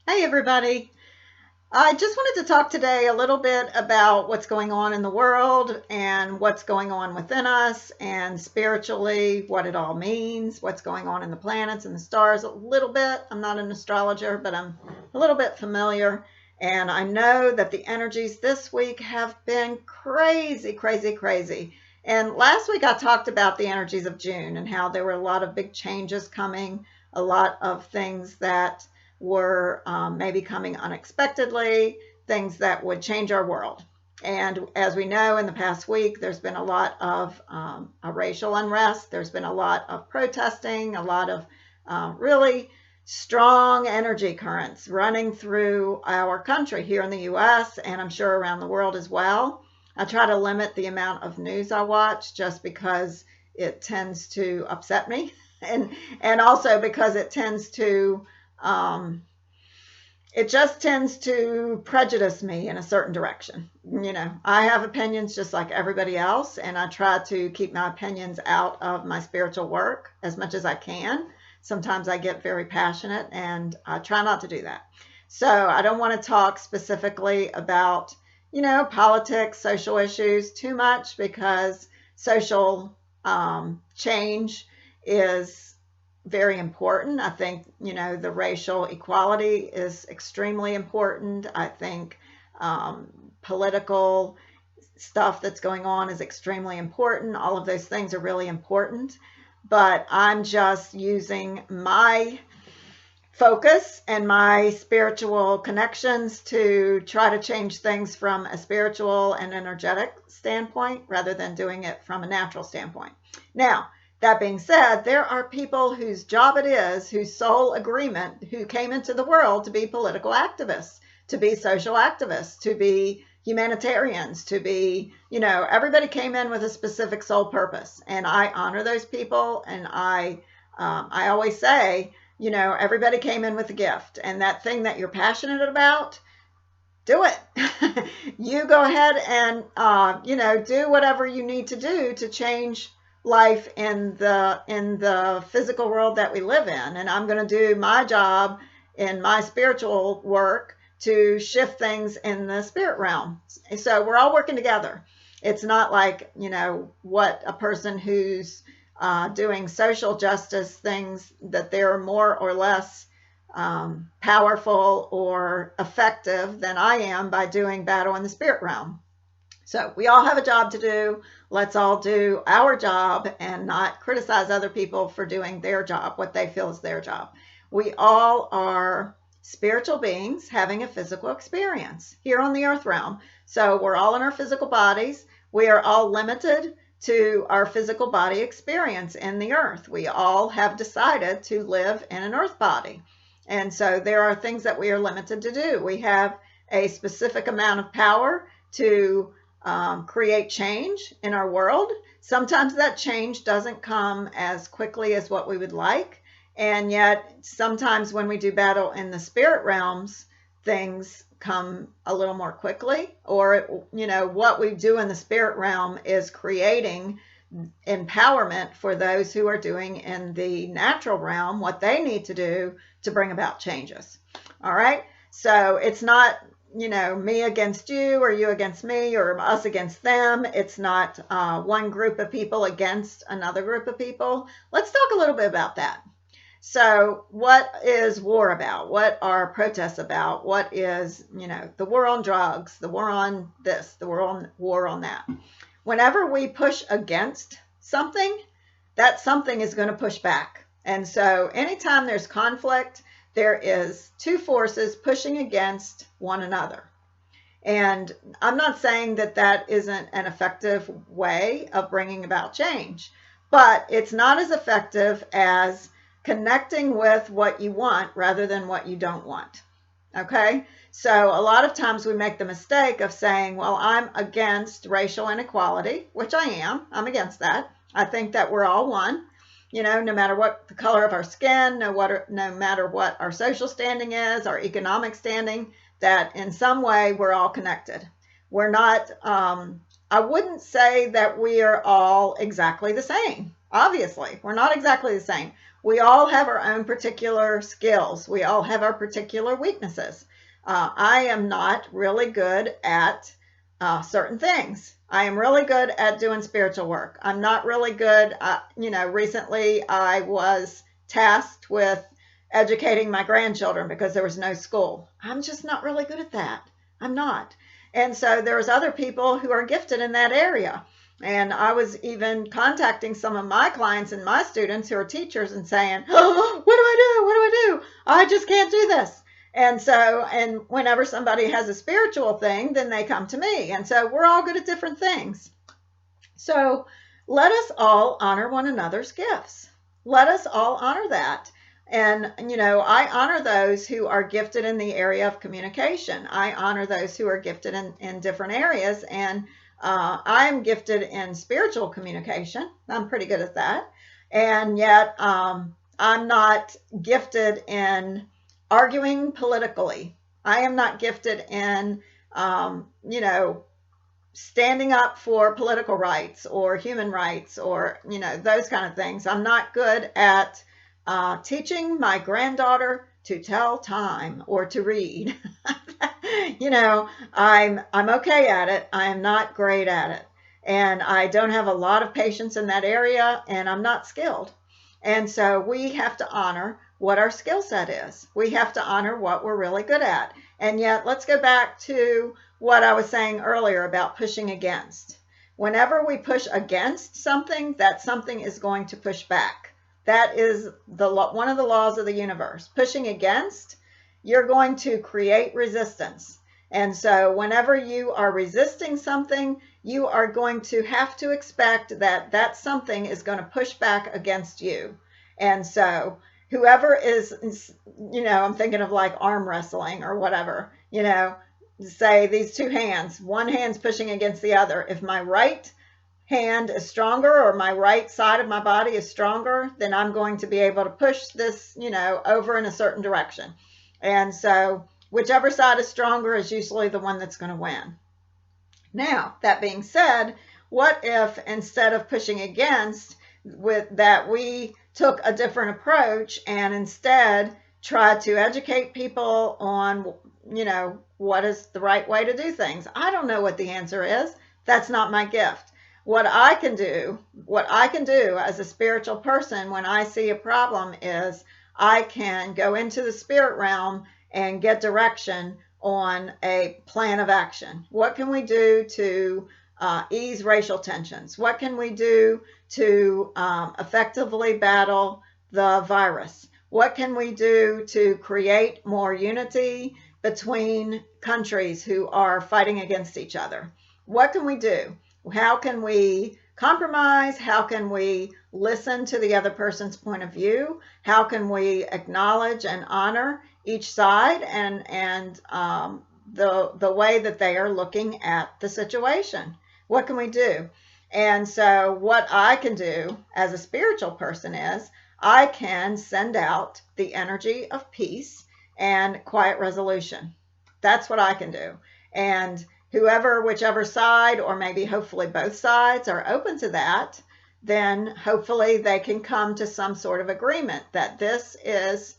Hey, everybody. I just wanted to talk today a little bit about what's going on in the world and what's going on within us and spiritually, what it all means, what's going on in the planets and the stars a little bit. I'm not an astrologer, but I'm a little bit familiar. And I know that the energies this week have been crazy, crazy, crazy. And last week I talked about the energies of June and how there were a lot of big changes coming, a lot of things that were maybe coming unexpectedly, things that would change our world. And as we know, in the past week, there's been a lot of a racial unrest. There's been a lot of protesting, a lot of really strong energy currents running through our country here in the US, and I'm sure around the world as well. I try to limit the amount of news I watch just because it tends to upset me and also because um, it just tends to prejudice me in a certain direction. I have opinions just like everybody else, and I try to keep my opinions out of my spiritual work as much as I can. Sometimes I get very passionate, and I try not to do that. So I don't want to talk specifically about, politics, social issues too much because social change is very important. I think, the racial equality is extremely important. I think political stuff that's going on is extremely important. All of those things are really important. But I'm just using my focus and my spiritual connections to try to change things from a spiritual and energetic standpoint rather than doing it from a natural standpoint. Now, that being said, there are people whose job it is, whose sole agreement, who came into the world to be political activists, to be social activists, to be humanitarians, to be, everybody came in with a specific sole purpose. And I honor those people. And I always say, everybody came in with a gift, and that thing that you're passionate about, do it. You go ahead and do whatever you need to do to change life in the physical world that we live in. And I'm going to do my job in my spiritual work to shift things in the spirit realm. So we're all working together. It's not like, what a person who's doing social justice things, that they're more or less powerful or effective than I am by doing battle in the spirit realm. So we all have a job to do. Let's all do our job and not criticize other people for doing their job, what they feel is their job. We all are spiritual beings having a physical experience here on the earth realm. So we're all in our physical bodies. We are all limited to our physical body experience in the earth. We all have decided to live in an earth body. And so there are things that we are limited to do. We have a specific amount of power to create change in our world. Sometimes that change doesn't come as quickly as what we would like. And yet, sometimes when we do battle in the spirit realms, things come a little more quickly. Or, what we do in the spirit realm is creating empowerment for those who are doing in the natural realm what they need to do to bring about changes. All right. So it's not, me against you or you against me or us against them. It's not one group of people against another group of people. Let's talk a little bit about that. So, what is war about? What are protests about? What is, the war on drugs, the war on this, the war on that? Whenever we push against something, that something is going to push back. And so, anytime there's conflict, there is two forces pushing against one another. And I'm not saying that that isn't an effective way of bringing about change, but it's not as effective as connecting with what you want rather than what you don't want. Okay? So a lot of times we make the mistake of saying, well, I'm against racial inequality, which I am. I'm against that. I think that we're all one. No matter what the color of our skin, no matter what our social standing is, our economic standing, that in some way we're all connected. We're not, I wouldn't say that we are all exactly the same. Obviously, we're not exactly the same. We all have our own particular skills. We all have our particular weaknesses. I am not really good at certain things. I am really good at doing spiritual work. I'm not really good. Recently I was tasked with educating my grandchildren because there was no school. I'm just not really good at that. I'm not. And so there's other people who are gifted in that area. And I was even contacting some of my clients and my students who are teachers and saying, oh, what do I do? What do I do? I just can't do this. And whenever somebody has a spiritual thing, then they come to me. And so we're all good at different things. So let us all honor one another's gifts. Let us all honor that. And, I honor those who are gifted in the area of communication. I honor those who are gifted in different areas. And I'm gifted in spiritual communication. I'm pretty good at that. And yet I'm not gifted in arguing politically. I am not gifted in, standing up for political rights or human rights or, those kind of things. I'm not good at teaching my granddaughter to tell time or to read. I'm okay at it. I am not great at it. And I don't have a lot of patience in that area, and I'm not skilled. And so we have to honor what our skill set is. We have to honor what we're really good at. And yet, let's go back to what I was saying earlier about pushing against. Whenever we push against something, that something is going to push back. That is one of the laws of the universe. Pushing against, you're going to create resistance. And so whenever you are resisting something, you are going to have to expect that that something is going to push back against you. And so whoever is, I'm thinking of like arm wrestling or whatever, say these two hands, one hand's pushing against the other. If my right hand is stronger or my right side of my body is stronger, then I'm going to be able to push this, over in a certain direction. And so whichever side is stronger is usually the one that's going to win. Now, that being said, what if instead of pushing against with that, we took a different approach and instead tried to educate people on, what is the right way to do things? I don't know what the answer is. That's not my gift. What I can do as a spiritual person when I see a problem is I can go into the spirit realm and get direction on a plan of action. What can we do to ease racial tensions? What can we do to effectively battle the virus? What can we do to create more unity between countries who are fighting against each other? What can we do? How can we compromise? How can we listen to the other person's point of view? How can we acknowledge and honor each side and the way that they are looking at the situation? What can we do? And so what I can do as a spiritual person is I can send out the energy of peace and quiet resolution. That's what I can do. And whichever side, or maybe hopefully both sides, are open to that, then hopefully they can come to some sort of agreement that this is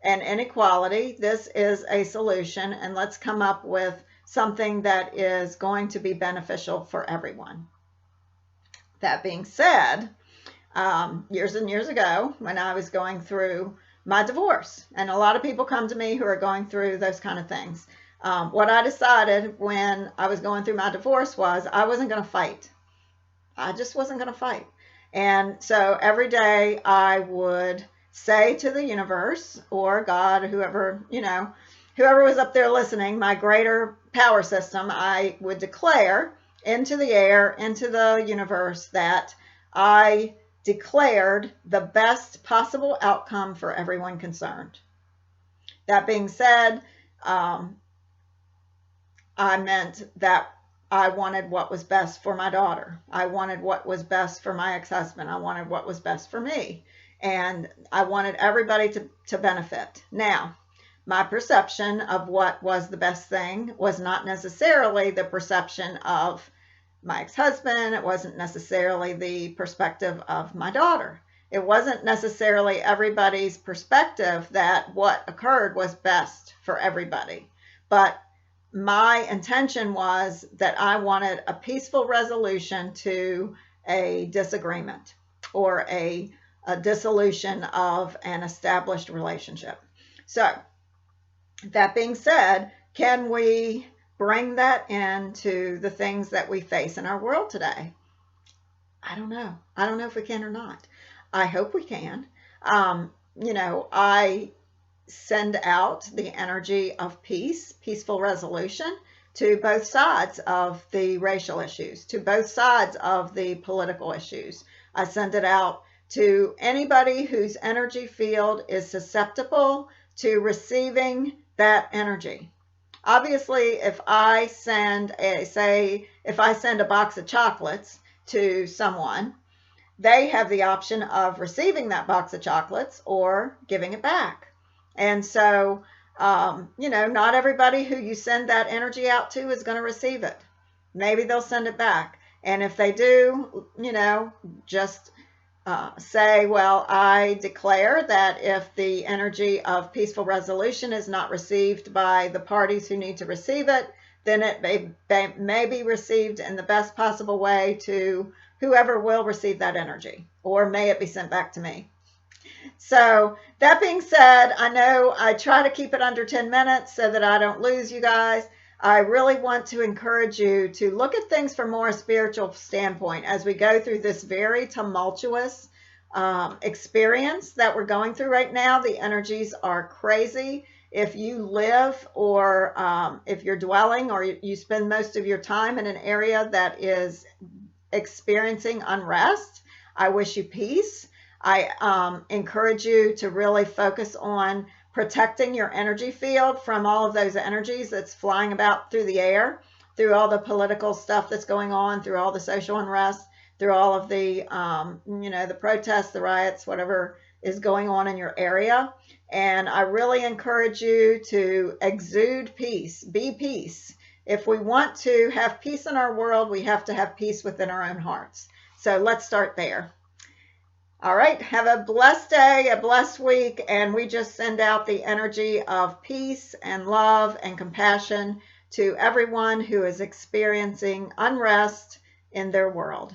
an inequality, this is a solution, and let's come up with something that is going to be beneficial for everyone. That being said, years and years ago, when I was going through my divorce, and a lot of people come to me who are going through those kind of things. What I decided when I was going through my divorce was I wasn't going to fight. I just wasn't going to fight. And so every day I would say to the universe or God, whoever was up there listening, my greater power system, I would declare into the air, into the universe, that I declared the best possible outcome for everyone concerned. That being said, I meant that I wanted what was best for my daughter. I wanted what was best for my ex-husband. I wanted what was best for me. And I wanted everybody to benefit. Now, my perception of what was the best thing was not necessarily the perception of my ex-husband. It wasn't necessarily the perspective of my daughter. It wasn't necessarily everybody's perspective that what occurred was best for everybody. But my intention was that I wanted a peaceful resolution to a disagreement or a dissolution of an established relationship. So, that being said, can we bring that into the things that we face in our world today? I don't know. I don't know if we can or not. I hope we can. I send out the energy of peace, peaceful resolution to both sides of the racial issues, to both sides of the political issues. I send it out to anybody whose energy field is susceptible to receiving that energy. Obviously, if I send a box of chocolates to someone, they have the option of receiving that box of chocolates or giving it back. And so, not everybody who you send that energy out to is going to receive it. Maybe they'll send it back. And if they do, just say, well, I declare that if the energy of peaceful resolution is not received by the parties who need to receive it, then it may be received in the best possible way to whoever will receive that energy, or may it be sent back to me. So that being said, I know I try to keep it under 10 minutes so that I don't lose you guys. I really want to encourage you to look at things from more a spiritual standpoint as we go through this very tumultuous experience that we're going through right now. The energies are crazy. If you live or if you're dwelling or you spend most of your time in an area that is experiencing unrest, I wish you peace. I encourage you to really focus on protecting your energy field from all of those energies that's flying about through the air, through all the political stuff that's going on, through all the social unrest, through all of the, the protests, the riots, whatever is going on in your area. And I really encourage you to exude peace, be peace. If we want to have peace in our world, we have to have peace within our own hearts. So let's start there. All right, have a blessed day, a blessed week, and we just send out the energy of peace and love and compassion to everyone who is experiencing unrest in their world.